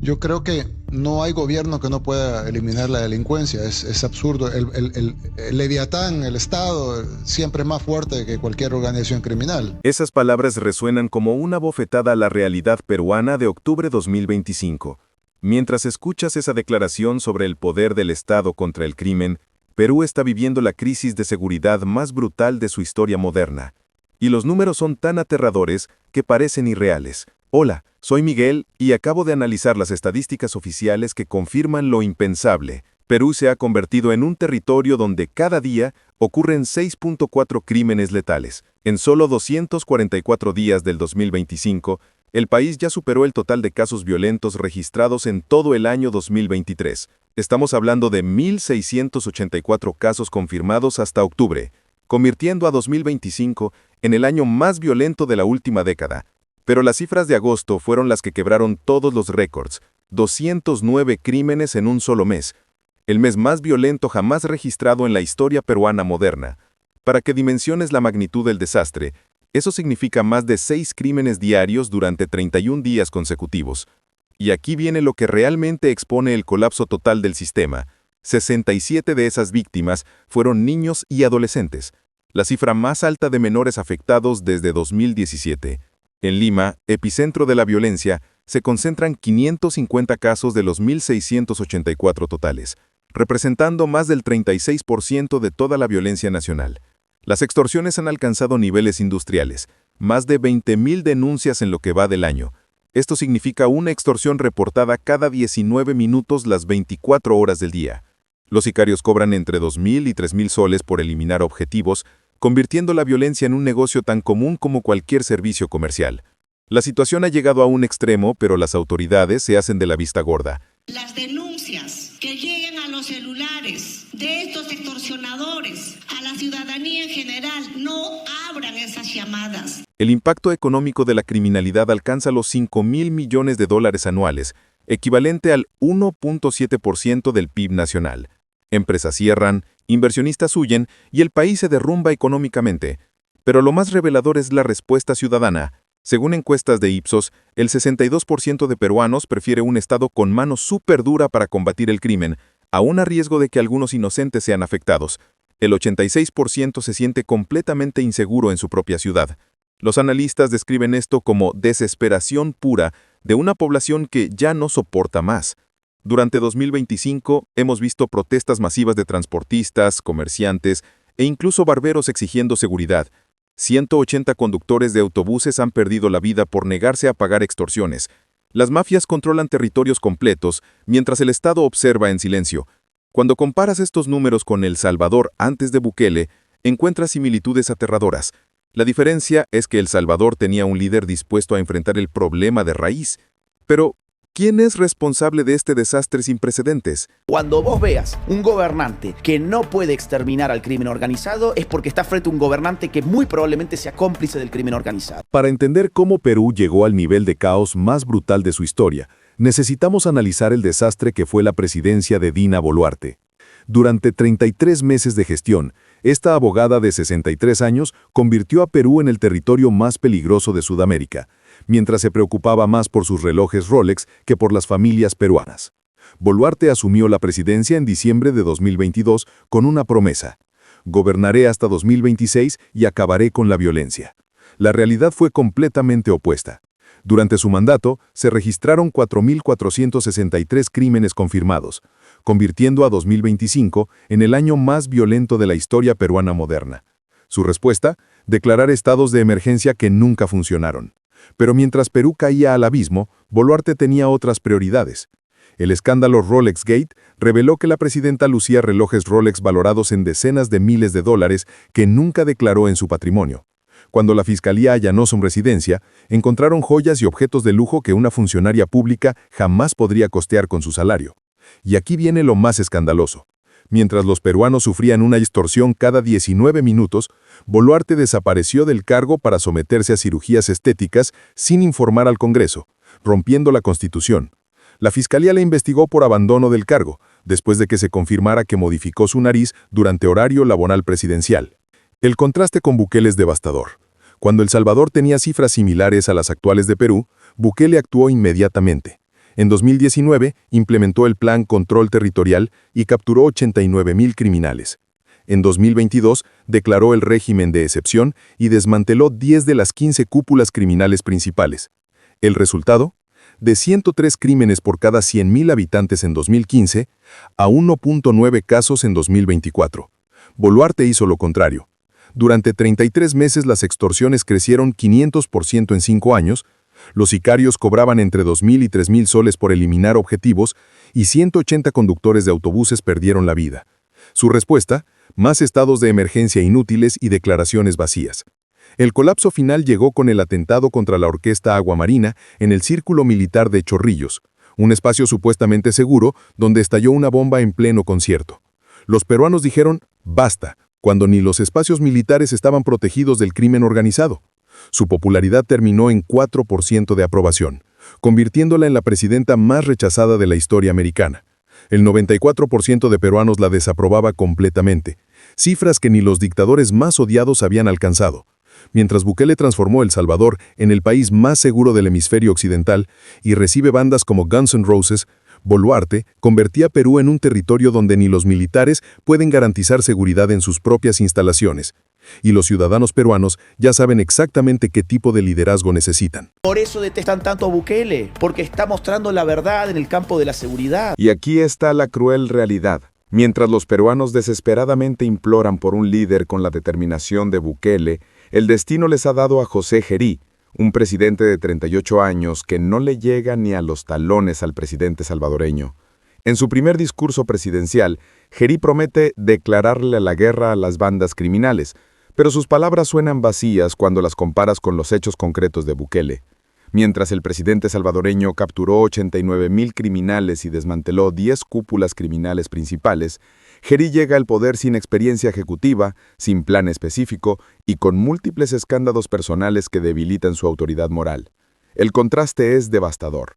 Yo creo que no hay gobierno que no pueda eliminar la delincuencia. Es absurdo. El Leviatán, el Estado, siempre es más fuerte que cualquier organización criminal. Esas palabras resuenan como una bofetada a la realidad peruana de octubre 2025. Mientras escuchas esa declaración sobre el poder del Estado contra el crimen, Perú está viviendo la crisis de seguridad más brutal de su historia moderna. Y los números son tan aterradores que parecen irreales. Hola, soy Miguel y acabo de analizar las estadísticas oficiales que confirman lo impensable. Perú se ha convertido en un territorio donde cada día ocurren 6.4 crímenes letales. En solo 244 días del 2025, el país ya superó el total de casos violentos registrados en todo el año 2023. Estamos hablando de 1.684 casos confirmados hasta octubre, convirtiendo a 2025 en el año más violento de la última década. Pero las cifras de agosto fueron las que quebraron todos los récords, 209 crímenes en un solo mes, el mes más violento jamás registrado en la historia peruana moderna. Para que dimensiones la magnitud del desastre, eso significa más de 6 crímenes diarios durante 31 días consecutivos. Y aquí viene lo que realmente expone el colapso total del sistema. 67 de esas víctimas fueron niños y adolescentes, la cifra más alta de menores afectados desde 2017. En Lima, epicentro de la violencia, se concentran 550 casos de los 1.684 totales, representando más del 36% de toda la violencia nacional. Las extorsiones han alcanzado niveles industriales, más de 20.000 denuncias en lo que va del año. Esto significa una extorsión reportada cada 19 minutos las 24 horas del día. Los sicarios cobran entre 2.000 y 3.000 soles por eliminar objetivos, convirtiendo la violencia en un negocio tan común como cualquier servicio comercial. La situación ha llegado a un extremo, pero las autoridades se hacen de la vista gorda. Las denuncias que lleguen a los celulares de estos extorsionadores, a la ciudadanía en general, no abran esas llamadas. El impacto económico de la criminalidad alcanza los 5.000 millones de dólares anuales, equivalente al 1.7% del PIB nacional. Empresas cierran, inversionistas huyen y el país se derrumba económicamente. Pero lo más revelador es la respuesta ciudadana. Según encuestas de Ipsos, el 62% de peruanos prefiere un Estado con mano súper dura para combatir el crimen, aún a riesgo de que algunos inocentes sean afectados. El 86% se siente completamente inseguro en su propia ciudad. Los analistas describen esto como desesperación pura de una población que ya no soporta más. Durante 2025 hemos visto protestas masivas de transportistas, comerciantes e incluso barberos exigiendo seguridad. 180 conductores de autobuses han perdido la vida por negarse a pagar extorsiones. Las mafias controlan territorios completos, mientras el Estado observa en silencio. Cuando comparas estos números con El Salvador antes de Bukele, encuentras similitudes aterradoras. La diferencia es que El Salvador tenía un líder dispuesto a enfrentar el problema de raíz. Pero, ¿quién es responsable de este desastre sin precedentes? Cuando vos veas un gobernante que no puede exterminar al crimen organizado, es porque está frente a un gobernante que muy probablemente sea cómplice del crimen organizado. Para entender cómo Perú llegó al nivel de caos más brutal de su historia, necesitamos analizar el desastre que fue la presidencia de Dina Boluarte. Durante 33 meses de gestión, esta abogada de 63 años convirtió a Perú en el territorio más peligroso de Sudamérica, mientras se preocupaba más por sus relojes Rolex que por las familias peruanas. Boluarte asumió la presidencia en diciembre de 2022 con una promesa: gobernaré hasta 2026 y acabaré con la violencia. La realidad fue completamente opuesta. Durante su mandato, se registraron 4.463 crímenes confirmados, convirtiendo a 2025 en el año más violento de la historia peruana moderna. Su respuesta: declarar estados de emergencia que nunca funcionaron. Pero mientras Perú caía al abismo, Boluarte tenía otras prioridades. El escándalo Rolex Gate reveló que la presidenta lucía relojes Rolex valorados en decenas de miles de dólares que nunca declaró en su patrimonio. Cuando la fiscalía allanó su residencia, encontraron joyas y objetos de lujo que una funcionaria pública jamás podría costear con su salario. Y aquí viene lo más escandaloso. Mientras los peruanos sufrían una extorsión cada 19 minutos, Boluarte desapareció del cargo para someterse a cirugías estéticas sin informar al Congreso, rompiendo la Constitución. La Fiscalía le investigó por abandono del cargo, después de que se confirmara que modificó su nariz durante horario laboral presidencial. El contraste con Bukele es devastador. Cuando El Salvador tenía cifras similares a las actuales de Perú, Bukele actuó inmediatamente. En 2019, implementó el Plan Control Territorial y capturó 89.000 criminales. En 2022, declaró el régimen de excepción y desmanteló 10 de las 15 cúpulas criminales principales. ¿El resultado? De 103 crímenes por cada 100.000 habitantes en 2015 a 1.9 casos en 2024. Boluarte hizo lo contrario. Durante 33 meses las extorsiones crecieron 500% en 5 años, los sicarios cobraban entre 2.000 y 3.000 soles por eliminar objetivos y 180 conductores de autobuses perdieron la vida. Su respuesta, más estados de emergencia inútiles y declaraciones vacías. El colapso final llegó con el atentado contra la Orquesta Aguamarina en el Círculo Militar de Chorrillos, un espacio supuestamente seguro donde estalló una bomba en pleno concierto. Los peruanos dijeron, basta, cuando ni los espacios militares estaban protegidos del crimen organizado. Su popularidad terminó en 4% de aprobación, convirtiéndola en la presidenta más rechazada de la historia americana. El 94% de peruanos la desaprobaba completamente, cifras que ni los dictadores más odiados habían alcanzado. Mientras Bukele transformó El Salvador en el país más seguro del hemisferio occidental y recibe bandas como Guns N' Roses, Boluarte convertía a Perú en un territorio donde ni los militares pueden garantizar seguridad en sus propias instalaciones. Y los ciudadanos peruanos ya saben exactamente qué tipo de liderazgo necesitan. Por eso detestan tanto a Bukele, porque está mostrando la verdad en el campo de la seguridad. Y aquí está la cruel realidad. Mientras los peruanos desesperadamente imploran por un líder con la determinación de Bukele, el destino les ha dado a José Gerí, un presidente de 38 años que no le llega ni a los talones al presidente salvadoreño. En su primer discurso presidencial, Gerí promete declararle la guerra a las bandas criminales, pero sus palabras suenan vacías cuando las comparas con los hechos concretos de Bukele. Mientras el presidente salvadoreño capturó 89.000 criminales y desmanteló 10 cúpulas criminales principales, Gerí llega al poder sin experiencia ejecutiva, sin plan específico y con múltiples escándalos personales que debilitan su autoridad moral. El contraste es devastador.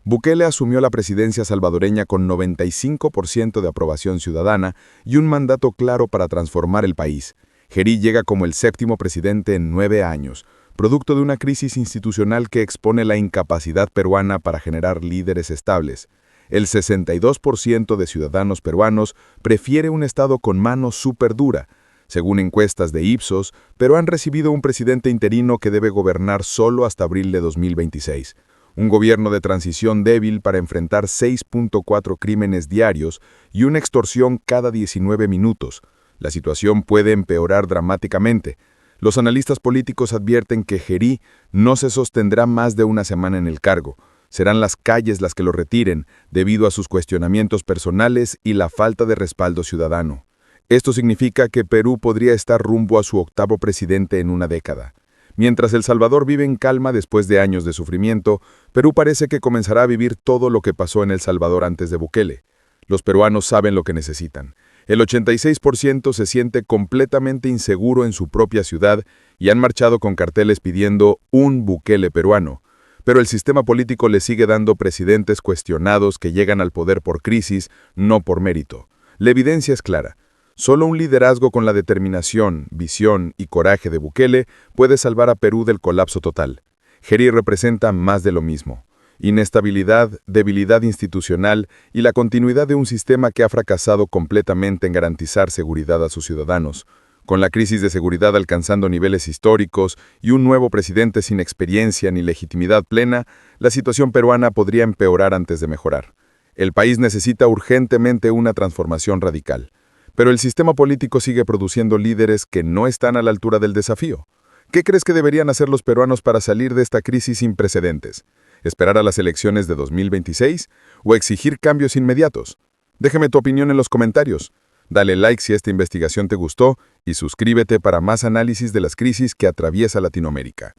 Bukele asumió la presidencia salvadoreña con 95% de aprobación ciudadana y un mandato claro para transformar el país. Gerí llega como el 7º presidente en 9 años, producto de una crisis institucional que expone la incapacidad peruana para generar líderes estables. El 62% de ciudadanos peruanos prefiere un Estado con mano súper dura. Según encuestas de Ipsos, Perú han recibido un presidente interino que debe gobernar solo hasta abril de 2026. Un gobierno de transición débil para enfrentar 6.4 crímenes diarios y una extorsión cada 19 minutos. La situación puede empeorar dramáticamente. Los analistas políticos advierten que Gerí no se sostendrá más de una semana en el cargo. Serán las calles las que lo retiren, debido a sus cuestionamientos personales y la falta de respaldo ciudadano. Esto significa que Perú podría estar rumbo a su 8º presidente en una década. Mientras El Salvador vive en calma después de años de sufrimiento, Perú parece que comenzará a vivir todo lo que pasó en El Salvador antes de Bukele. Los peruanos saben lo que necesitan. El 86% se siente completamente inseguro en su propia ciudad y han marchado con carteles pidiendo un Bukele peruano. Pero el sistema político le sigue dando presidentes cuestionados que llegan al poder por crisis, no por mérito. La evidencia es clara. Solo un liderazgo con la determinación, visión y coraje de Bukele puede salvar a Perú del colapso total. Gerí representa más de lo mismo. Inestabilidad, debilidad institucional y la continuidad de un sistema que ha fracasado completamente en garantizar seguridad a sus ciudadanos. Con la crisis de seguridad alcanzando niveles históricos y un nuevo presidente sin experiencia ni legitimidad plena, la situación peruana podría empeorar antes de mejorar. El país necesita urgentemente una transformación radical. Pero el sistema político sigue produciendo líderes que no están a la altura del desafío. ¿Qué crees que deberían hacer los peruanos para salir de esta crisis sin precedentes? ¿Esperar a las elecciones de 2026 o exigir cambios inmediatos? Déjame tu opinión en los comentarios. Dale like si esta investigación te gustó y suscríbete para más análisis de las crisis que atraviesa Latinoamérica.